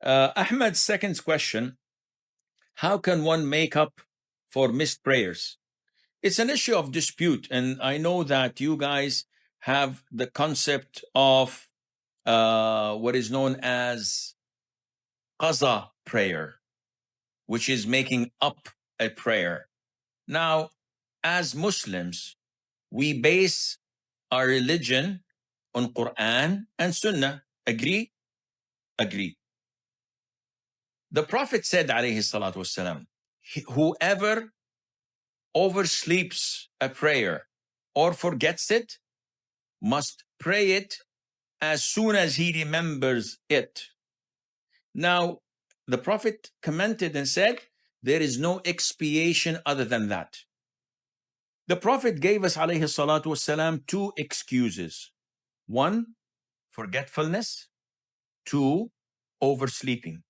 Ahmed's second question: how can one make up for missed prayers? It's an issue of dispute, and I know that you guys have the concept of what is known as qaza prayer, which is making up a prayer. Now, as Muslims, we base our religion on Quran and Sunnah. Agree? Agree. The Prophet said, alayhi salatu wasalam, whoever oversleeps a prayer or forgets it must pray it as soon as he remembers it. Now, the Prophet commented and said, there is no expiation other than that. The Prophet gave us, alayhi salatu wasalam, two excuses. One, forgetfulness. Two, oversleeping.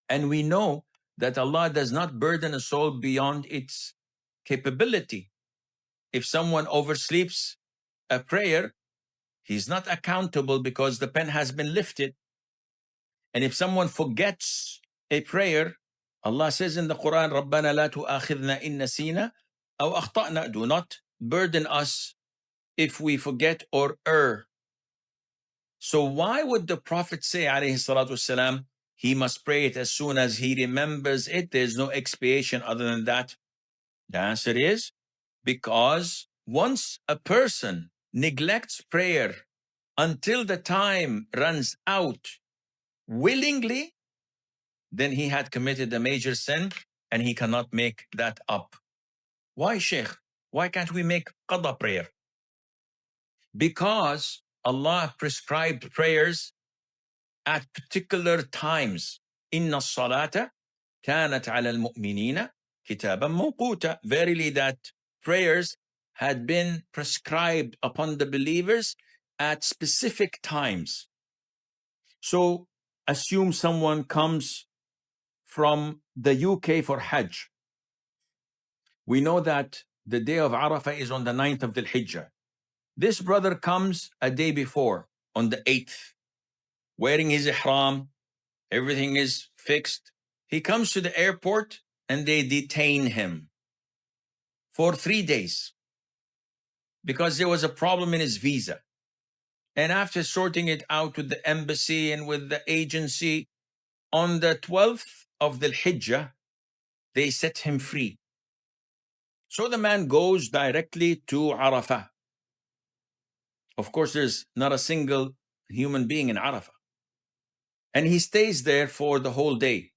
And we know that Allah does not burden a soul beyond its capability. If someone oversleeps a prayer, he's not accountable because the pen has been lifted. And if someone forgets a prayer, Allah says in the Quran, رَبَّنَا لَا تُؤَاخِذْنَا إِن نَسِينَا أَوْ أَخْطَأْنَا. Do not burden us if we forget or err. So why would the Prophet say, alayhi salatu wasalam, he must pray it as soon as he remembers it? There's no expiation other than that. The answer is because once a person neglects prayer until the time runs out willingly, then he had committed a major sin and he cannot make that up. Why, Sheikh? Why can't we make qada prayer? Because Allah prescribed prayers at particular times. Inna salata kanat ala al-mu'minina kitaban mawquta. Verily that prayers had been prescribed upon the believers at specific times. So assume someone comes from the UK for Hajj. We know that the day of Arafah is on the 9th of the Hijjah. This brother comes a day before, on the 8th, wearing his ihram, everything is fixed. He comes to the airport and they detain him for 3 days because there was a problem in his visa. And after sorting it out with the embassy and with the agency, on the 12th of the Hijjah, they set him free. So the man goes directly to Arafah. Of course, there's not a single human being in Arafah. And he stays there for the whole day,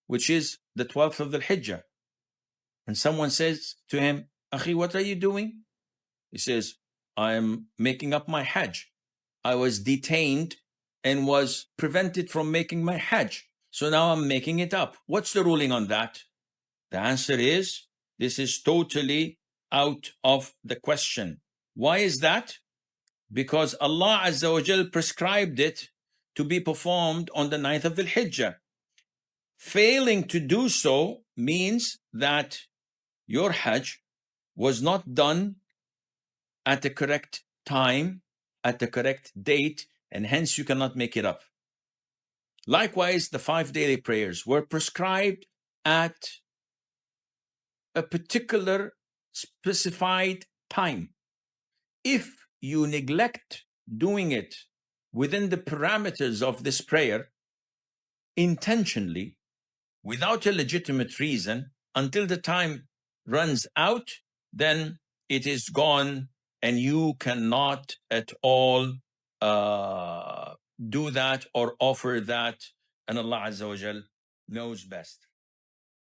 which is the 12th of the Hijjah. And someone says to him, Akhi, what are you doing? He says, I am making up my Hajj. I was detained and was prevented from making my Hajj. So now I'm making it up. What's the ruling on that? The answer is, this is totally out of the question. Why is that? Because Allah Azza wa Jal prescribed it to be performed on the 9th of the Hijjah. Failing to do so means that your Hajj was not done at the correct time, at the correct date, and hence you cannot make it up. Likewise, the 5 daily prayers were prescribed at a particular specified time. If you neglect doing it within the parameters of this prayer intentionally, without a legitimate reason, until the time runs out, then it is gone and you cannot at all do that or offer that, and Allah Azza wa Jal knows best.